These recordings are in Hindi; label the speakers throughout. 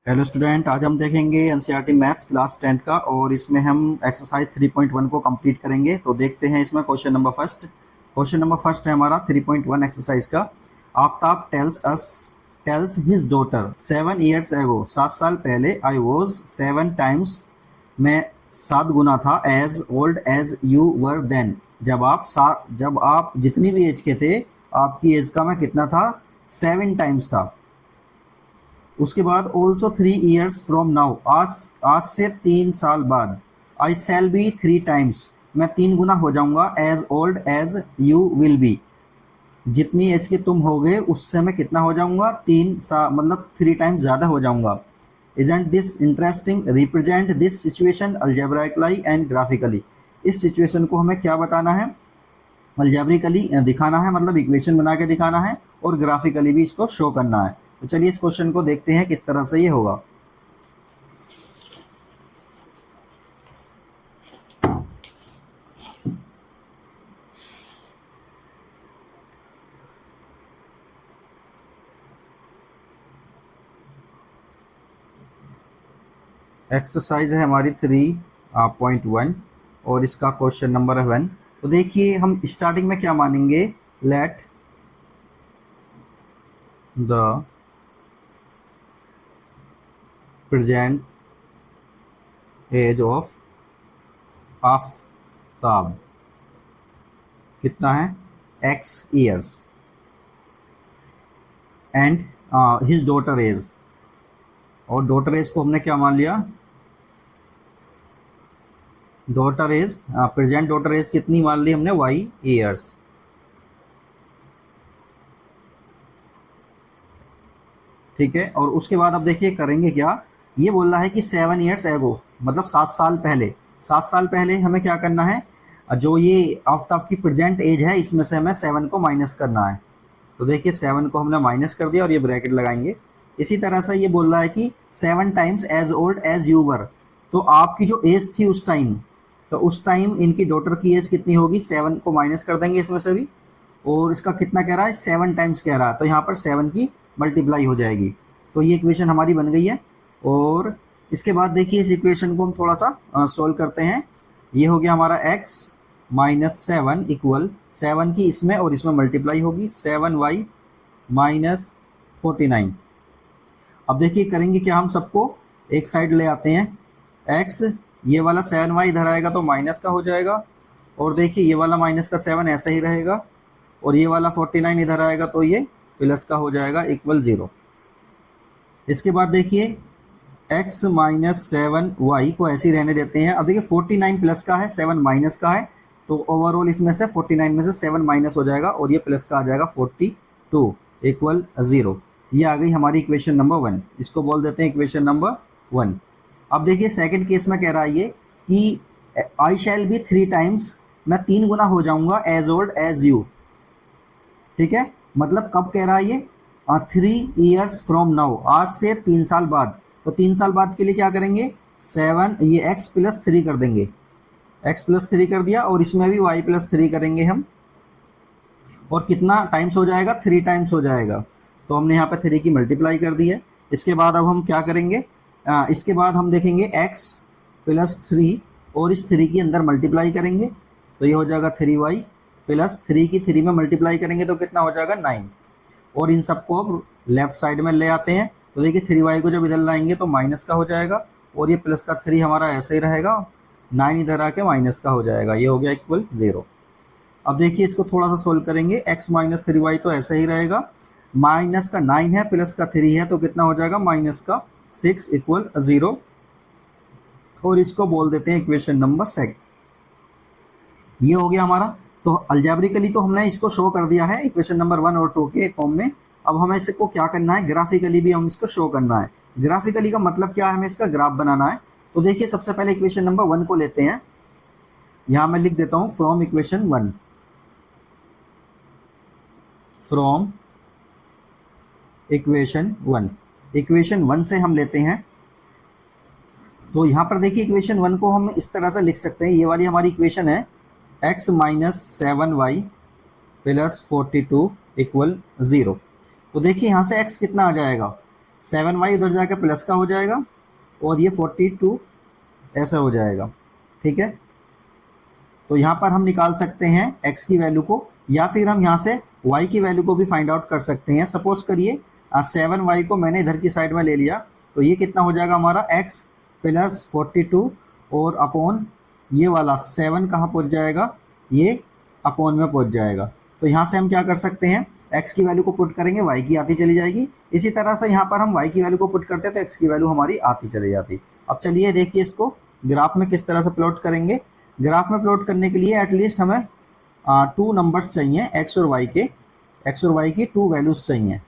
Speaker 1: हेलो स्टूडेंट, आज हम देखेंगे एनसीईआरटी मैथ्स क्लास 10 का और इसमें हम एक्सरसाइज 3.1 को कंप्लीट करेंगे। तो देखते हैं इसमें क्वेश्चन नंबर फर्स्ट है हमारा 3.1 एक्सरसाइज का। Aftab tales his daughter 7 years ago, 7 साल पहले, आई वॉज 7 times, मैं 7 गुना था, as old as you were then, जब आप जितनी भी एज के थे, आपकी एज का मैं कितना था, 7 times था। उसके बाद ऑल्सो 3 years फ्रॉम नाउ, आज से 3 साल बाद, आई शैल बी 3 times, मैं 3 गुना हो जाऊंगा, as old as you will be, जितनी एज के तुम हो गए उससे मैं कितना हो जाऊंगा, 3 साल मतलब 3 times ज़्यादा हो जाऊंगा। Isn't this interesting, represent this situation algebraically and graphically, इस सिचुएशन को हमें क्या बताना है, अल्जेब्रिकली दिखाना है, मतलब इक्वेशन बना के दिखाना है, और ग्राफिकली भी इसको शो करना है। तो चलिए इस क्वेश्चन को देखते हैं किस तरह से ये होगा। एक्सरसाइज है हमारी 3.1 और इसका क्वेश्चन नंबर है 1। तो देखिए हम स्टार्टिंग में क्या मानेंगे, let the present age of Aftab कितना है, x years, and his daughter age, और डॉटर एज को हमने क्या मान लिया, daughter age present daughter age कितनी मान ली हमने, y years। ठीक है, और उसके बाद अब देखिए करेंगे क्या, ये बोल रहा है कि 7 years ago, मतलब 7 साल पहले। 7 साल पहले हमें क्या करना है, जो ये आफ्ताब की प्रेजेंट एज है इसमें से हमें 7 को माइनस करना है। तो देखिए 7 को हमने माइनस कर दिया और ये ब्रैकेट लगाएंगे। इसी तरह से ये बोल रहा है कि 7 times as old as you were, तो आपकी जो एज थी उस टाइम, तो उस टाइम इनकी डॉटर की एज कितनी होगी, 7 को माइनस कर देंगे इसमें से भी, और इसका कितना कह रहा है, 7 times कह रहा है, तो यहाँ पर 7 की मल्टीप्लाई हो जाएगी। तो ये इक्वेशन हमारी बन गई है। और इसके बाद देखिए इस इक्वेशन को हम थोड़ा सा सोल्व करते हैं। ये हो गया हमारा x माइनस 7 इक्वल 7 की इसमें और इसमें मल्टीप्लाई होगी, 7y माइनस 49। अब देखिए करेंगे क्या, हम सबको एक साइड ले आते हैं, x ये वाला 7y इधर आएगा तो माइनस का हो जाएगा, और देखिए ये वाला माइनस का 7 ऐसा ही रहेगा, और ये वाला 49 इधर आएगा तो ये प्लस का हो जाएगा, इक्वल 0। इसके बाद देखिए x माइनस 7y को ऐसे ही रहने देते हैं। अब देखिए 49 प्लस का है, 7 माइनस का है, तो ओवरऑल इसमें से 49 में से 7 माइनस हो जाएगा और ये प्लस का आ जाएगा 42 इक्वल 0। ये आ गई हमारी इक्वेशन नंबर 1, इसको बोल देते हैं इक्वेशन नंबर 1। अब देखिए सेकंड केस में कह रहा है ये कि आई शैल बी 3 times, मैं 3 गुना हो जाऊंगा, एज ओल्ड एज यू। ठीक है, मतलब कब कह रहा है ये, 3 years फ्रॉम नाउ, आज से 3 साल बाद। तो 3 साल बाद के लिए क्या करेंगे, 7 ये x प्लस 3 कर देंगे, x प्लस 3 कर दिया, और इसमें भी y प्लस 3 करेंगे हम, और कितना टाइम्स हो जाएगा, 3 times हो जाएगा। तो हमने यहाँ पे 3 की मल्टीप्लाई कर दी है। इसके बाद अब हम क्या करेंगे, इसके बाद हम देखेंगे x प्लस 3 और इस 3 की अंदर मल्टीप्लाई करेंगे, तो ये हो जाएगा 3y प्लस 3 की 3 में मल्टीप्लाई करेंगे तो कितना हो जाएगा, 9। और इन सबको अब लेफ्ट साइड में ले आते हैं, तो देखिए 3y को जब इधर लाएंगे तो माइनस का हो जाएगा, और ये प्लस का 3 हमारा ऐसे ही रहेगा, 9 इधर आके माइनस का हो जाएगा, ये हो गया इक्वल 0। अब देखिए इसको थोड़ा सा सोल्व करेंगे, x माइनस 3y तो ऐसे ही रहेगा, माइनस का 9 है प्लस का 3 है तो कितना हो जाएगा, माइनस का 6 इक्वल 0। और इसको बोल देते हैं इक्वेशन नंबर 2। ये हो गया हमारा। तो अल्जेब्रिकली तो हमने इसको शो कर दिया है इक्वेशन नंबर 1 और 2 के फॉर्म में। अब हमें इसको क्या करना है, ग्राफिकली भी हम इसको शो करना है। ग्राफिकली का मतलब क्या है, हमें इसका ग्राफ बनाना है। तो देखिए सबसे पहले इक्वेशन नंबर 1 को लेते हैं, यहां मैं लिख देता हूं from equation 1, from equation 1, equation 1 से हम लेते हैं। तो यहां पर देखिए इक्वेशन 1 को हम इस तरह से लिख सकते हैं, ये वाली हमारी इक्वेशन है, x minus 7y plus 42 equal 0। तो देखिए यहाँ से x कितना आ जाएगा, 7y उधर जाके प्लस का हो जाएगा और ये 42 ऐसा हो जाएगा। ठीक है, तो यहाँ पर हम निकाल सकते हैं x की वैल्यू को, या फिर हम यहाँ से y की वैल्यू को भी फाइंड आउट कर सकते हैं। सपोज करिए 7y को मैंने इधर की साइड में ले लिया, तो ये कितना हो जाएगा हमारा x प्लस 42 और अपॉन ये वाला 7 कहाँ पहुँच जाएगा, ये अपॉन में पहुँच जाएगा। तो यहाँ से हम क्या कर सकते हैं, x की वैल्यू को पुट करेंगे, y की आती चली जाएगी। इसी तरह से यहाँ पर हम y की वैल्यू को पुट करते हैं तो x की वैल्यू हमारी आती चली जाती। अब चलिए देखिए इसको ग्राफ में किस तरह से प्लॉट करेंगे। ग्राफ में प्लॉट करने के लिए एटलीस्ट हमें 2 नंबर्स चाहिए, x और y की 2 वैल्यूज चाहिए।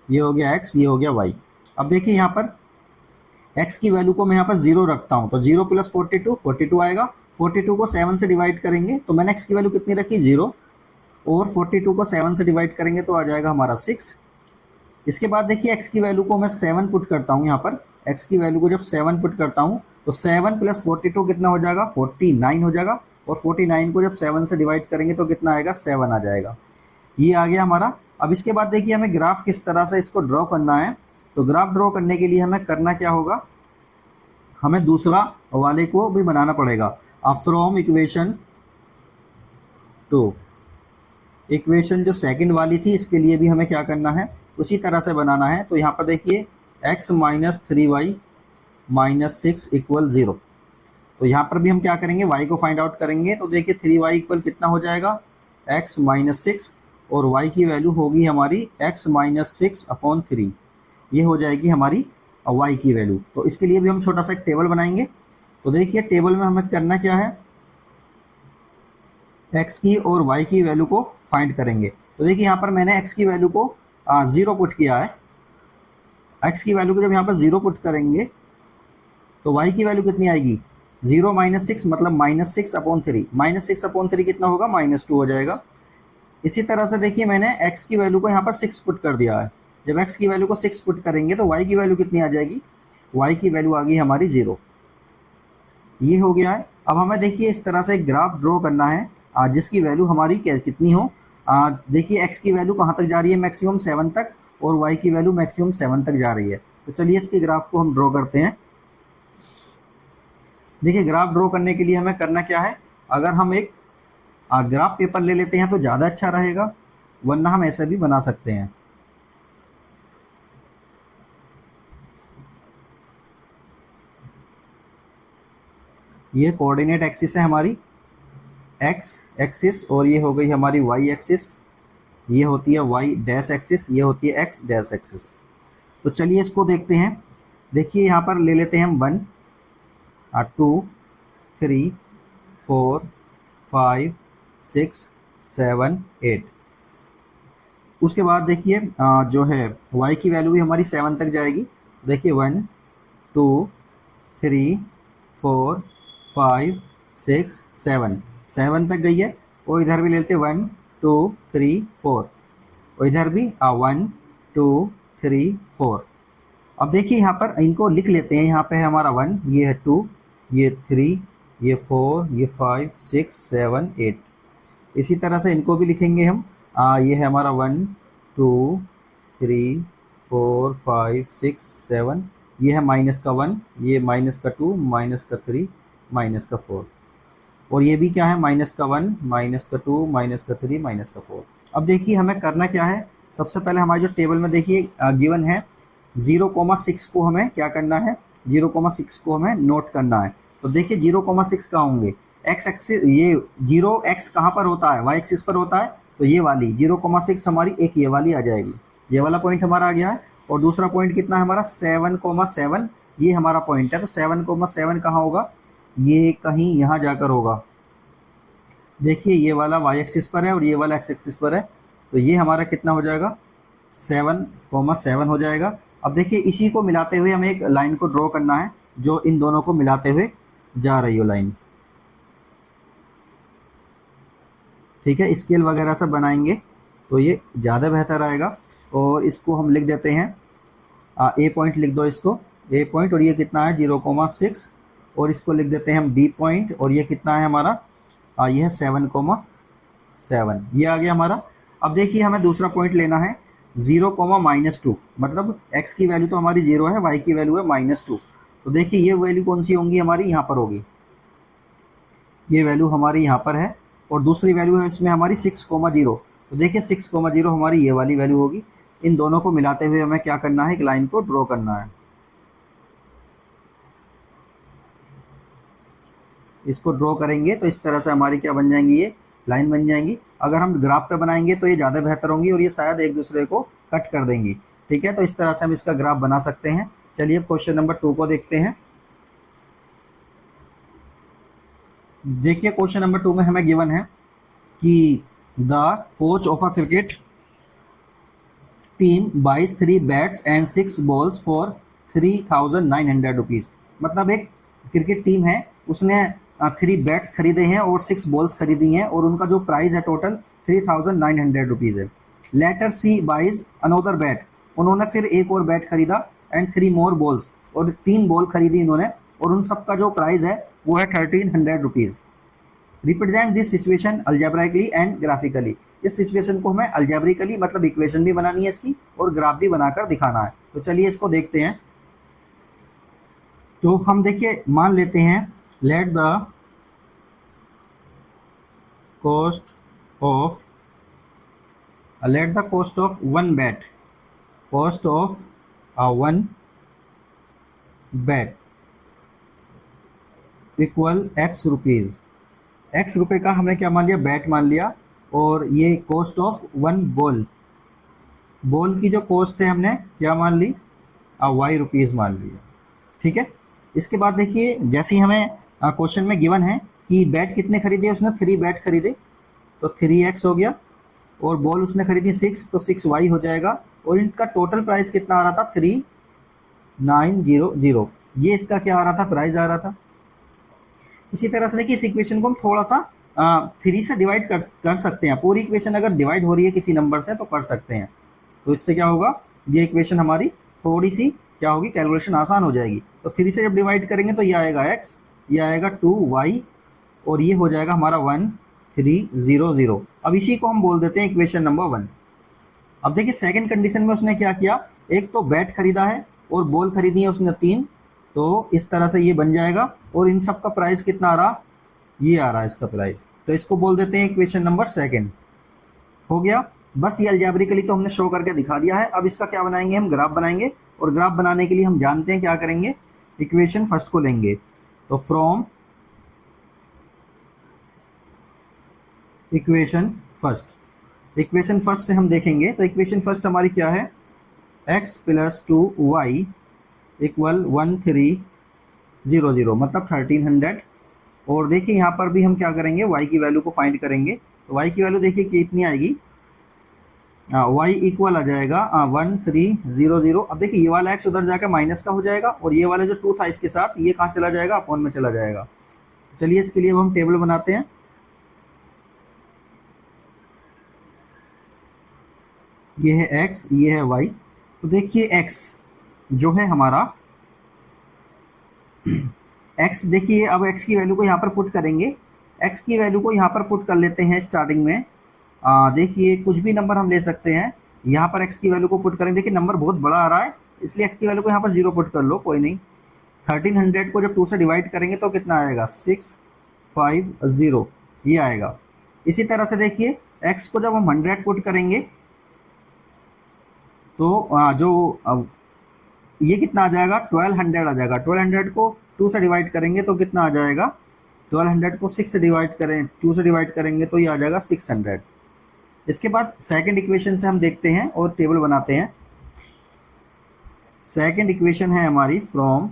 Speaker 1: ये हो गया x, ये हो गया y। अब देखिए यहाँ पर x की वैल्यू को मैं यहाँ पर 0 रखता हूँ, तो 0 प्लस 42 आएगा। 42 को 7 से डिवाइड करेंगे तो मैंने x की वैल्यू कितनी रखी, 0, और 42 को 7 से डिवाइड करेंगे तो आ जाएगा हमारा 6। इसके बाद देखिए x की वैल्यू को मैं 7 पुट करता हूँ यहाँ पर। x की वैल्यू को जब 7 पुट करता हूँ तो 7 प्लस 42 कितना हो जाएगा, 49 हो जाएगा, और 49 को जब 7 से डिवाइड करेंगे तो कितना आएगा, 7 आ जाएगा। ये आ गया हमारा। अब इसके बाद देखिए हमें ग्राफ किस तरह से इसको ड्रॉ करना है। तो ग्राफ ड्रॉ करने के लिए हमें करना क्या होगा, हमें दूसरा वाले को भी बनाना पड़ेगा। फ्रॉम इक्वेशन टू इक्वेशन जो सेकंड वाली थी, इसके लिए भी हमें क्या करना है, उसी तरह से बनाना है। तो यहाँ पर देखिए x minus 3y minus 6 equal 0। तो यहाँ पर भी हम क्या करेंगे, y को फाइंड आउट करेंगे। तो देखिए 3y इक्वल कितना हो जाएगा, x माइनस 6, और y की वैल्यू होगी हमारी x माइनस 6 अपॉन 3। ये हो जाएगी हमारी y की वैल्यू। तो इसके लिए भी हम छोटा सा एक टेबल बनाएंगे। तो देखिए टेबल में हमें करना क्या है, x की और y की वैल्यू को फाइंड करेंगे। तो देखिए यहाँ पर मैंने x की वैल्यू को 0 पुट किया है। x की वैल्यू को जब यहाँ पर 0 पुट करेंगे तो y की वैल्यू कितनी आएगी, 0 माइनस 6 मतलब माइनस 6 अपॉन 3। माइनस 6 अपॉन 3 कितना होगा, -2 हो जाएगा। इसी तरह से देखिए मैंने x की वैल्यू को यहाँ पर 6 पुट कर दिया है। जब x की वैल्यू को 6 पुट करेंगे तो y की वैल्यू कितनी आ जाएगी, y की वैल्यू आ गई हमारी 0। ये हो गया है। अब हमें देखिए इस तरह से एक ग्राफ ड्रॉ करना है जिसकी वैल्यू हमारी कितनी हो। देखिए x की वैल्यू कहाँ तक जा रही है, मैक्सिमम 7 तक, और y की वैल्यू मैक्सिमम 7 तक जा रही है। तो चलिए इसके ग्राफ को हम ड्रॉ करते हैं। देखिए ग्राफ ड्रॉ करने के लिए हमें करना क्या है, अगर हम एक ग्राफ पेपर ले लेते हैं तो ज़्यादा अच्छा रहेगा, वरना हम ऐसा भी बना सकते हैं। ये कोऑर्डिनेट एक्सिस है हमारी x एक्सिस, और ये हो गई हमारी y एक्सिस, ये होती है y डैश एक्सिस, ये होती है x डैश एक्सिस। तो चलिए इसको देखते हैं। देखिए यहाँ पर ले लेते हैं हम 1 2 3 4 5 6 7 8। उसके बाद देखिए जो है y की वैल्यू भी हमारी 7 तक जाएगी। देखिए 1 2 3 4 5 6 7 तक गई है। और इधर भी लेते 1 2 3 4, और इधर भी 1 2 3 4। अब देखिए यहाँ पर इनको लिख लेते हैं। यहाँ पे है हमारा 1, ये है 2, ये 3, ये 4, ये 5 6 7 8। इसी तरह से इनको भी लिखेंगे हम। ये है हमारा 1 2 3 4 5 6 7, ये है माइनस का 1, ये माइनस का 2, माइनस का 3, माइनस का 4, और ये भी क्या है, माइनस का 1, माइनस का 2, माइनस का 3, माइनस का 4। अब देखिए हमें करना क्या है, सबसे पहले हमारे जो टेबल में देखिए गिवन है 0,6 को हमें क्या करना है, 0,6 को हमें नोट करना है। तो देखिए 0,6 कहाँ होंगे, x एक्सिस, ये 0x कहाँ पर होता है, y एक्सिस पर होता है। तो ये वाली 0,6 हमारी एक ये वाली आ जाएगी, ये वाला पॉइंट हमारा आ गया है। और दूसरा पॉइंट कितना है हमारा 7,7, ये हमारा पॉइंट है। तो 7,7 कहाँ होगा, ये कहीं यहाँ जाकर होगा। देखिए ये वाला y एक्सिस पर है और ये वाला x एक्सिस पर है। तो ये हमारा कितना हो जाएगा, 7,7 हो जाएगा। अब देखिए इसी को मिलाते हुए हमें एक लाइन को ड्रॉ करना है जो इन दोनों को मिलाते हुए जा रही हो लाइन। ठीक है, स्केल वगैरह सब बनाएंगे तो ये ज़्यादा बेहतर आएगा। और इसको हम लिख देते हैं ए पॉइंट लिख दो इसको, ए पॉइंट, और ये कितना है 0,6, और इसको लिख देते हैं हम बी पॉइंट, और ये कितना है हमारा ये है 7,7, ये आ गया हमारा। अब देखिए हमें दूसरा पॉइंट लेना है। 0, मतलब x की वैल्यू तो हमारी 0 है, y की वैल्यू है -2। तो देखिए ये वैल्यू कौन सी होंगी हमारी, यहाँ पर होगी, ये वैल्यू हमारी यहाँ पर है। और दूसरी वैल्यू है इसमें हमारी 6, 0। तो देखिए 6, 0 हमारी ये वाली वैल्यू होगी। इन दोनों को मिलाते हुए हमें क्या करना है, एक लाइन को ड्रॉ करना है। इसको ड्रॉ करेंगे तो इस तरह से हमारी क्या बन जाएंगी, ये लाइन बन जाएंगी। अगर हम ग्राफ पे बनाएंगे तो ये ज़्यादा बेहतर होंगी और ये शायद एक दूसरे को कट कर देंगी। ठीक है, तो इस तरह से हम इसका ग्राफ बना सकते हैं। चलिए अब क्वेश्चन नंबर 2 को देखते हैं। देखिए क्वेश्चन नंबर 2 में हमें गिवन है कि the coach of a cricket team buys 3 bats and 6 balls for 3,900 rupees. मतलब एक क्रिकेट टीम है, उसने 3 बैट्स खरीदे हैं और 6 बॉल्स खरीदी हैं और उनका जो प्राइस है टोटल 3,900 रुपीज़ है। लेटर सी बाइज अनोदर बैट, उन्होंने फिर एक और बैट खरीदा एंड 3 मोर बॉल्स, और 3 बॉल खरीदी इन्होंने और उन सब का जो प्राइस है वो है 1,300 rupees. Represent this situation algebraically and graphically. इस सिचुएशन को हमें अल्जेब्रिकली मतलब इक्वेशन भी बनानी है इसकी और ग्राफ भी बनाकर दिखाना है। तो चलिए इसको देखते हैं। तो हम देखिए मान लेते हैं let the cost of one bat, cost of one bat equal x rupees. x रुपये का हमने क्या मान लिया, बैट मान लिया। और ये cost of one ball, ball की जो कॉस्ट है हमने क्या मान ली, y रुपीज़ मान लिया। ठीक है, इसके बाद देखिए जैसे ही हमें क्वेश्चन में गिवन है कि बैट कितने खरीदे, उसने 3 बैट खरीदे तो 3x हो गया, और बॉल उसने खरीदी 6 तो 6y हो जाएगा, और इनका टोटल प्राइस कितना आ रहा था 3,900। ये इसका क्या आ रहा था, प्राइस आ रहा था। इसी तरह से देखिए इस इक्वेशन को हम थोड़ा सा 3 से डिवाइड कर सकते हैं। पूरी इक्वेशन अगर डिवाइड हो रही है किसी नंबर से तो कर सकते हैं। तो इससे क्या होगा, ये इक्वेशन हमारी थोड़ी सी क्या होगी, कैलकुलेशन आसान हो जाएगी। तो 3 से जब डिवाइड करेंगे तो ये आएगा x, ये आएगा 2y, और ये हो जाएगा हमारा 1,300। अब इसी को हम बोल देते हैं इक्वेशन नंबर 1। अब देखिए सेकंड कंडीशन में उसने क्या किया, एक तो बैट खरीदा है और बॉल खरीदी है उसने 3, तो इस तरह से ये बन जाएगा। और इन सब का प्राइस कितना आ रहा, ये आ रहा है इसका प्राइस, तो इसको बोल देते हैं इक्वेशन नंबर 2। हो गया, बस ये अलजेब्रिकली तो हमने शो करके दिखा दिया है। अब इसका क्या बनाएंगे, हम ग्राफ बनाएंगे, और ग्राफ बनाने के लिए हम जानते हैं क्या करेंगे, इक्वेशन फर्स्ट को लेंगे। तो फ्रॉम इक्वेशन फर्स्ट से हम देखेंगे। तो इक्वेशन फर्स्ट हमारी क्या है, x + 2y इक्वल 1,300 मतलब 1,300। और देखिए यहाँ पर भी हम क्या करेंगे, y की वैल्यू को फाइंड करेंगे। तो y की वैल्यू देखिए कितनी आएगी, y इक्वल आ जाएगा 1,300। अब देखिए ये वाला x उधर जाकर माइनस का हो जाएगा, और ये वाला जो 2 था इसके साथ ये कहाँ चला जाएगा, अपॉन में चला जाएगा। चलिए इसके लिए अब हम टेबल बनाते हैं। ये है x, ये है y। तो देखिए x जो है हमारा x, देखिए अब x की वैल्यू को यहाँ पर पुट करेंगे। x की वैल्यू को यहाँ पर पुट कर लेते हैं स्टार्टिंग में। देखिए कुछ भी नंबर हम ले सकते हैं, यहाँ पर x की वैल्यू को पुट करेंगे। देखिए नंबर बहुत बड़ा आ रहा है इसलिए x की वैल्यू को यहाँ पर 0 पुट कर लो, कोई नहीं। 1,300 को जब 2 से डिवाइड करेंगे तो कितना आएगा, 650 ये आएगा। इसी तरह से देखिए x को जब हम 100 पुट करेंगे तो ये कितना आ जाएगा, 1,200 आ जाएगा। 1,200 को 2 से डिवाइड करेंगे तो कितना आ जाएगा, 1,200 को 6 से डिवाइड करें, 2 से डिवाइड करेंगे तो ये आ जाएगा 600। इसके बाद सेकंड इक्वेशन से हम देखते हैं और टेबल बनाते हैं। सेकंड इक्वेशन है हमारी फ्रॉम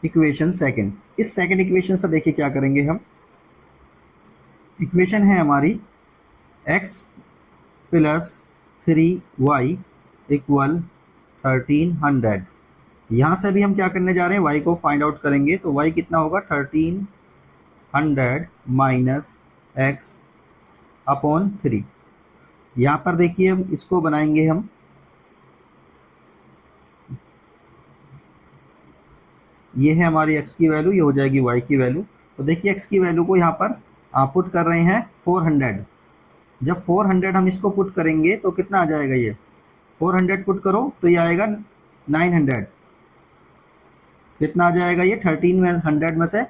Speaker 1: इक्वेशन सेकंड। इस सेकंड इक्वेशन से देखिए क्या करेंगे हम, इक्वेशन है हमारी x + 3y इक्वल 1,300। यहाँ से भी हम क्या करने जा रहे हैं, y को फाइंड आउट करेंगे। तो y कितना होगा, 1,300 माइनस x अपॉन 3। यहाँ पर देखिए हम इसको बनाएंगे हम, ये है हमारी x की वैल्यू, ये हो जाएगी y की वैल्यू। तो देखिए x की वैल्यू को यहाँ पर पुट कर रहे हैं 400। जब 400 हम इसको पुट करेंगे तो कितना आ जाएगा, ये 400 पुट करो तो ये आएगा 900। कितना आ जाएगा ये 13 में 100 में से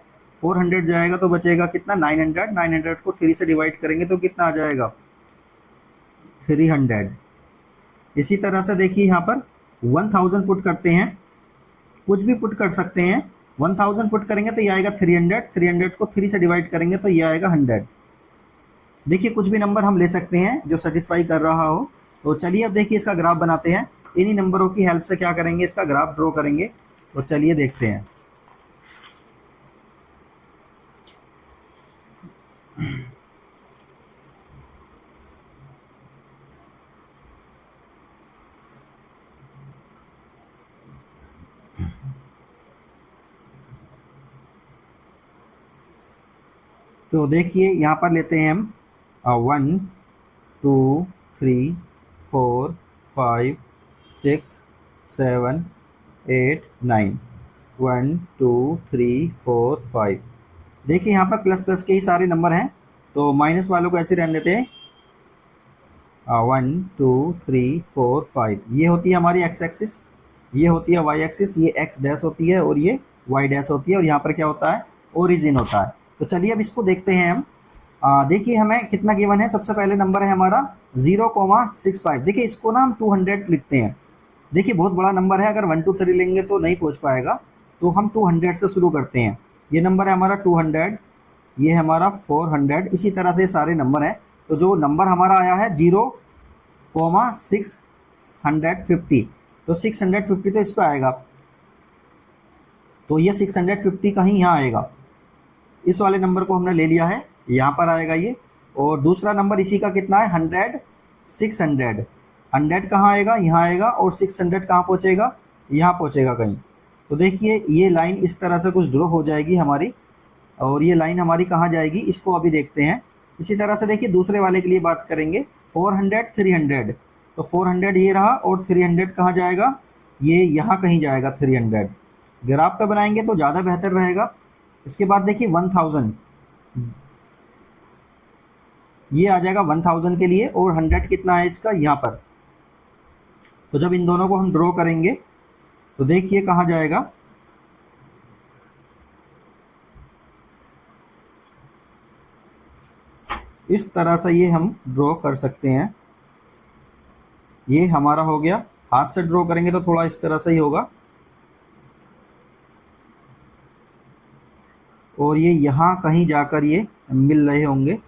Speaker 1: 400 जाएगा तो बचेगा कितना 900। 900 को 3 से डिवाइड करेंगे तो कितना आ जाएगा 300। इसी तरह से देखिए यहाँ पर 1000 पुट करते हैं, कुछ भी पुट कर सकते हैं। 1000 पुट करेंगे तो ये आएगा 300। 300 को 3 से डिवाइड करेंगे तो ये आएगा 100। देखिए कुछ भी नंबर हम ले सकते हैं जो सेटिस्फाई कर रहा हो। तो चलिए अब देखिए इसका ग्राफ बनाते हैं। इन्हीं नंबरों की हेल्प से क्या करेंगे, इसका ग्राफ ड्रॉ करेंगे। तो चलिए देखते हैं। तो देखिए यहाँ पर लेते हैं हम 1 2 3 4 5 6 7 8 9। 1 2 3 4 5। देखिए यहाँ पर प्लस प्लस के ही सारे नंबर हैं, तो माइनस वालों को ऐसे रहने देते हैं। 1 2 3 4 5 ये होती है हमारी एक्स एक्सिस, ये होती है वाई एक्सिस, ये एक्स डैश होती है और ये वाई डैश होती है, और यहाँ पर क्या होता है ओरिजिन होता है। तो चलिए अब इसको देखते हैं हम। देखिए हमें कितना गिवन है। सबसे पहले नंबर है हमारा 0,65। देखिए इसको ना हम 200 लिखते हैं। देखिए बहुत बड़ा नंबर है, अगर 1 2 3 लेंगे तो नहीं पहुंच पाएगा, तो हम 200 से शुरू करते हैं। ये नंबर है हमारा 200, ये है हमारा 400, इसी तरह से सारे नंबर हैं। तो जो नंबर हमारा आया है 0,650, तो 650 तो इस पर आएगा, तो ये 650 कहीं यहाँ आएगा। इस वाले नंबर को हमने ले लिया है, यहाँ पर आएगा ये। और दूसरा नंबर इसी का कितना है 100, 600। 100 कहाँ आएगा, यहाँ आएगा, और 600 कहाँ पहुँचेगा, यहाँ पहुँचेगा कहीं। तो देखिए ये लाइन इस तरह से कुछ ड्रॉ हो जाएगी हमारी, और ये लाइन हमारी कहाँ जाएगी इसको अभी देखते हैं। इसी तरह से देखिए दूसरे वाले के लिए बात करेंगे 400 300। तो 400 ये रहा, और 300 कहाँ जाएगा, ये यहाँ कहीं जाएगा 300। ग्राफ पे बनाएंगे तो ज़्यादा बेहतर रहेगा। इसके बाद देखिए 1000, ये आ जाएगा 1000 के लिए, और 100 कितना है इसका यहाँ पर। तो जब इन दोनों को हम ड्रॉ करेंगे तो देखिए कहाँ जाएगा, इस तरह से ये हम ड्रॉ कर सकते हैं। ये हमारा हो गया। हाथ से ड्रॉ करेंगे तो थोड़ा इस तरह से ही होगा, और ये यहाँ कहीं जाकर ये मिल रहे होंगे,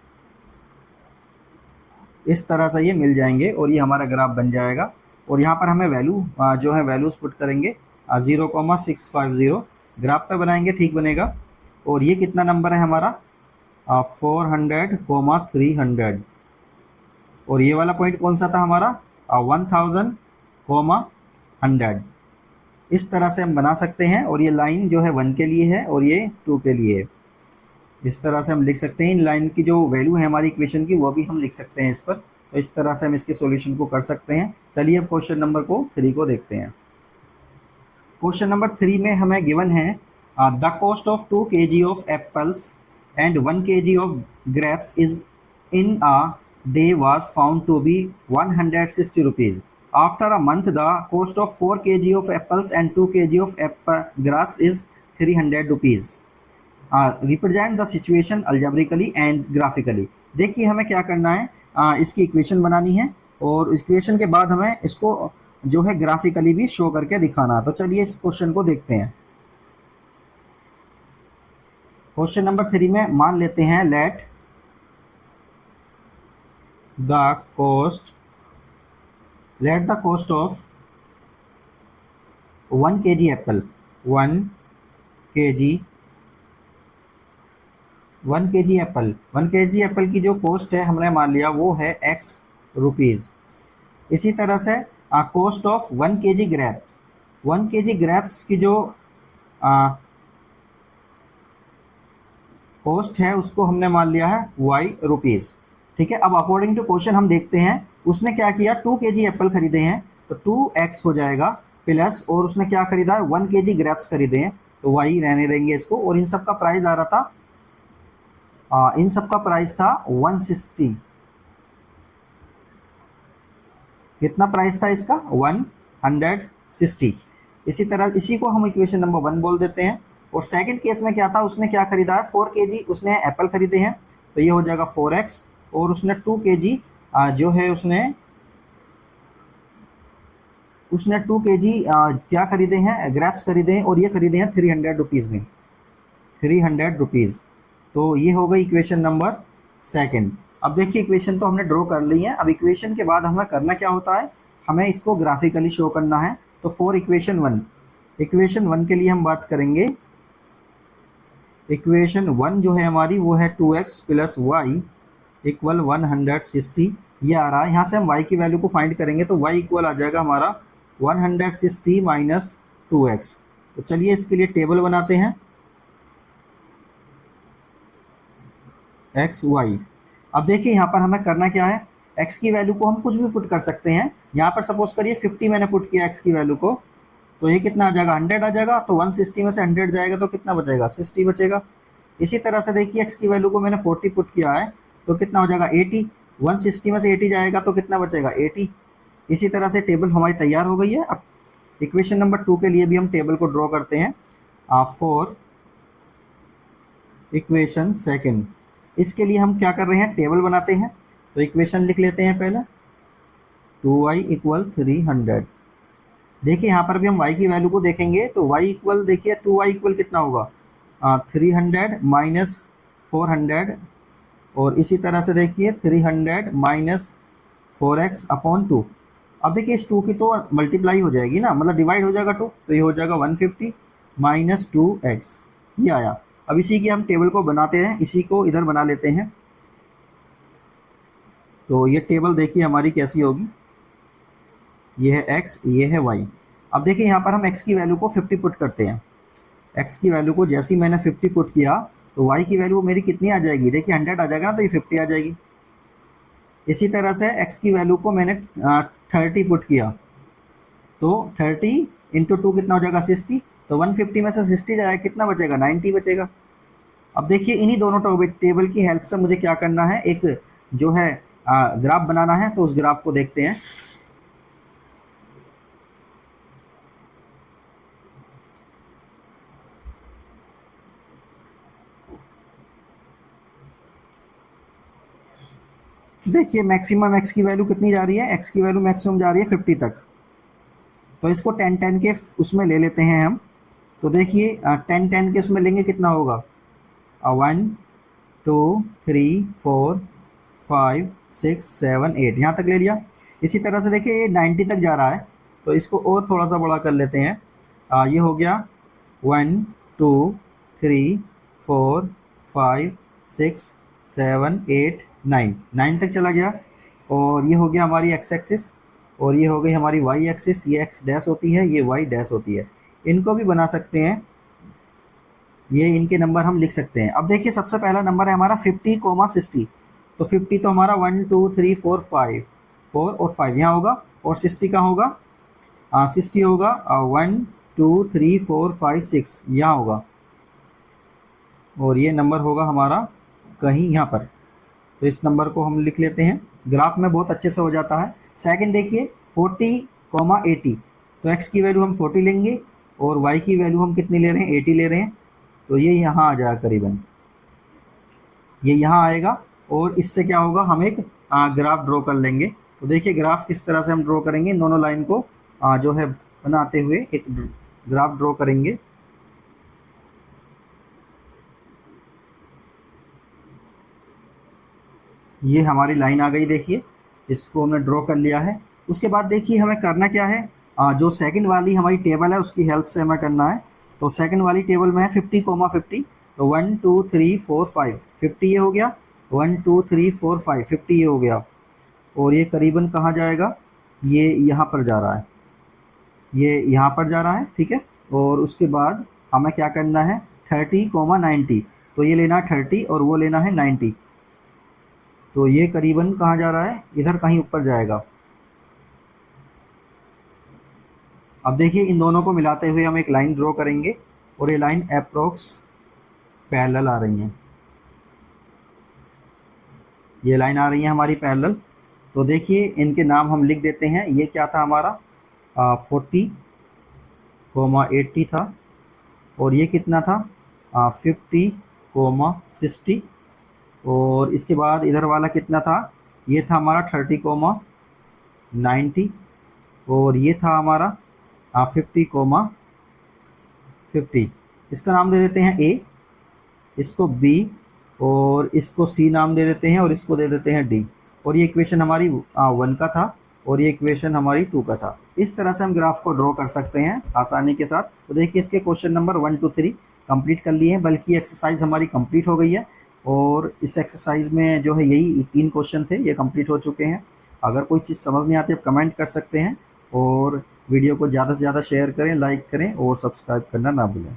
Speaker 1: इस तरह से ये मिल जाएंगे, और ये हमारा ग्राफ बन जाएगा। और यहाँ पर हमें वैल्यू जो है वैल्यूज पुट करेंगे 0,650, ग्राफ पे बनाएंगे ठीक बनेगा। और ये कितना नंबर है हमारा 400, 300, और ये वाला पॉइंट कौन सा था हमारा 1000, 100। इस तरह से हम बना सकते हैं। और ये लाइन जो है 1 के लिए है और ये 2 के लिए है। इस तरह से हम लिख सकते हैं। इन लाइन की जो वैल्यू है हमारी इक्वेशन की वो भी हम लिख सकते हैं इस पर। तो इस तरह से हम इसके सॉल्यूशन को कर सकते हैं। चलिए अब क्वेश्चन नंबर 3 को देखते हैं। क्वेश्चन नंबर 3 में हमें गिवन है the cost of 2 kg of apples and 1 kg of grapes is in a day was found to be 160 rupees. After a month, the cost of 4 kg of apples and 2 kg of grapes is 300 rupees. Represent the situation algebraically and graphically. देखिए हमें क्या करना है, इसकी इक्वेशन बनानी है, और इक्वेशन के बाद हमें इसको जो है ग्राफिकली भी शो करके दिखाना। तो चलिए इस क्वेश्चन को देखते हैं। क्वेश्चन नंबर 3 में मान लेते हैं let the cost of 1 kg Apple, 1 kg Apple की जो कॉस्ट है हमने मान लिया वो है x रुपीज़। इसी तरह से cost of 1 kg grapes, 1 kg grapes की जो कॉस्ट है उसको हमने मान लिया है y रुपीज़। ठीक है, अब अकॉर्डिंग टू क्वेश्चन हम देखते हैं उसने क्या किया, 2 kg एप्पल खरीदे हैं तो 2x हो जाएगा प्लस, और उसने क्या खरीदा है 1 kg ग्रेप्स खरीदे हैं तो y रहने देंगे इसको। और इन सब का प्राइस आ रहा था, इन सब का प्राइस था 160, कितना प्राइस था इसका, 160। इसी तरह इसी को हम इक्वेशन नंबर 1 बोल देते हैं। और सेकंड केस में क्या था, उसने क्या खरीदा है, 4 kg उसने एप्पल खरीदे हैं, तो ये हो जाएगा 4x। और उसने 2 kg जो है उसने 2 kg क्या खरीदे हैं, ग्रेप्स खरीदे हैं, और ये खरीदे हैं 300 रुपीज़ में, 300 रुपीज़। तो ये हो गई इक्वेशन नंबर सेकंड। अब देखिए इक्वेशन तो हमने ड्रॉ कर ली है। अब इक्वेशन के बाद हमें करना क्या होता है, हमें इसको ग्राफिकली शो करना है। तो फॉर इक्वेशन वन के लिए हम बात करेंगे। इक्वेशन 1 जो है हमारी वो है 2x प्लस वाई इक्वल 160। ये आ रहा है, यहाँ से हम y की वैल्यू को फाइंड करेंगे तो y इक्वल आ जाएगा हमारा 160 माइनस 2x। तो चलिए इसके लिए टेबल बनाते हैं, एक्स वाई। अब देखिए यहाँ पर हमें करना क्या है, x की वैल्यू को हम कुछ भी पुट कर सकते हैं। यहाँ पर सपोज करिए 50 मैंने पुट किया x की वैल्यू को, तो ये कितना आ जाएगा, 100 आ जाएगा। तो 160 में से 100 जाएगा तो कितना बचेगा, 60 बचेगा। इसी तरह से देखिए x की वैल्यू को मैंने 40 पुट किया है, तो कितना हो जाएगा 80। 160 में से 80 जाएगा तो कितना बचेगा, 80। इसी तरह से टेबल हमारी तैयार हो गई है। अब इक्वेशन नंबर 2 के लिए भी हम टेबल को ड्रॉ करते हैं। फॉर इक्वेशन सेकंड, इसके लिए हम क्या कर रहे हैं, टेबल बनाते हैं। तो इक्वेशन लिख लेते हैं पहले, 2y इक्वल 300। देखिए यहाँ पर भी हम y की वैल्यू को देखेंगे तो y इक्वल, देखिए 2y इक्वल कितना होगा, 300 माइनस 400। और इसी तरह से देखिए 300 माइनस 4x अपॉन 2। अब देखिए इस 2 की तो मल्टीप्लाई हो जाएगी ना, मतलब डिवाइड हो जाएगा 2, तो ये हो जाएगा 150 माइनस 2x, ये आया। अब इसी की हम टेबल को बनाते हैं, इसी को इधर बना लेते हैं। तो ये टेबल देखिए हमारी कैसी होगी, ये है x, ये है y। अब देखिए यहाँ पर हम x की वैल्यू को 50 पुट करते हैं। x की वैल्यू को जैसे ही मैंने 50 पुट किया तो y की वैल्यू मेरी कितनी आ जाएगी, देखिए 100 आ जाएगा ना, तो ये 50 आ जाएगी। इसी तरह से x की वैल्यू को मैंने 30 पुट किया, तो 30 इंटू 2 कितना हो जाएगा, 60। तो 150 में से 60 जाएगा, कितना बचेगा, 90 बचेगा। अब देखिए इन्हीं दोनों टेबल की हेल्प से मुझे क्या करना है, एक जो है ग्राफ बनाना है। तो उस ग्राफ को देखते हैं। देखिए मैक्सिमम x की वैल्यू कितनी जा रही है, x की वैल्यू मैक्सिमम जा रही है 50 तक। तो इसको 10 के उसमें ले लेते हैं हम। तो देखिए 10 के उसमें लेंगे कितना होगा, 1 2 3 4 5 6 7 8, यहाँ तक ले लिया। इसी तरह से देखिए ये 90 तक जा रहा है, तो इसको और थोड़ा सा बड़ा कर लेते हैं। ये हो गया 1 2 3 4 5 6 7 8 9 तक चला गया। और ये हो गया हमारी एक्स एक्सिस, और ये हो गई हमारी वाई एक्सिस। ये एक्स डैश होती है, ये वाई डैश होती है। इनको भी बना सकते हैं, ये इनके नंबर हम लिख सकते हैं। अब देखिए सबसे पहला नंबर है हमारा 50, 60। तो 50 तो हमारा 1 2 3 4 5, 4 और 5 यहाँ होगा। और 60 का होगा, 60 होगा 1 2 3 4 5 6 यहाँ होगा। और ये नंबर होगा हमारा कहीं यहाँ पर। तो इस नंबर को हम लिख लेते हैं, ग्राफ में बहुत अच्छे से हो जाता है। सेकंड देखिए 40, 80। तो x की वैल्यू हम 40 लेंगे और y की वैल्यू हम कितनी ले रहे हैं, 80 ले रहे हैं। तो ये यहाँ आ जाएगा करीबन, ये यहाँ आएगा। और इससे क्या होगा, हम एक ग्राफ ड्रॉ कर लेंगे। तो देखिए ग्राफ किस तरह से हम ड्रॉ करेंगे, इन दोनों लाइन को जो है बनाते हुए एक ग्राफ ड्रॉ करेंगे। ये हमारी लाइन आ गई, देखिए इसको हमने ड्रॉ कर लिया है। उसके बाद देखिए हमें करना क्या है, जो सेकंड वाली हमारी टेबल है उसकी हेल्प से हमें करना है। तो सेकंड वाली टेबल में है 50, 50। तो 1 2 3 4 5, 50 ये हो गया। 1 2 3 4 5, 50 ये हो गया। और ये करीबन कहाँ जाएगा, ये यहाँ पर जा रहा है, ये यहाँ पर जा रहा है, ठीक है। और उसके बाद हमें क्या करना है, 30, 90। तो ये लेना है 30 और वो लेना है 90। तो ये करीबन कहाँ जा रहा है, इधर कहीं ऊपर जाएगा। अब देखिए इन दोनों को मिलाते हुए हम एक लाइन ड्रॉ करेंगे, और ये लाइन अप्रोक्स पैरेलल आ रही हैं, ये लाइन आ रही है हमारी पैरेलल। तो देखिए इनके नाम हम लिख देते हैं। ये क्या था हमारा 40,80 था, और ये कितना था 50,60, और इसके बाद इधर वाला कितना था, ये था हमारा 30,90, और ये था हमारा 50,50। इसका नाम दे देते हैं ए, इसको बी, और इसको सी नाम दे देते हैं, और इसको दे देते हैं डी। और ये इक्वेशन हमारी 1 का था, और ये इक्वेशन हमारी 2 का था। इस तरह से हम ग्राफ को ड्रॉ कर सकते हैं आसानी के साथ। तो देखिए इसके क्वेश्चन नंबर 1 2 3 कंप्लीट कर लिए हैं, बल्कि एक्सरसाइज हमारी कंप्लीट हो गई है। और इस एक्सरसाइज में जो है यही 3 क्वेश्चन थे, ये कंप्लीट हो चुके हैं। अगर कोई चीज़ समझ नहीं आती आप कमेंट कर सकते हैं, और वीडियो को ज़्यादा से ज़्यादा शेयर करें, लाइक करें और सब्सक्राइब करना ना भूलें।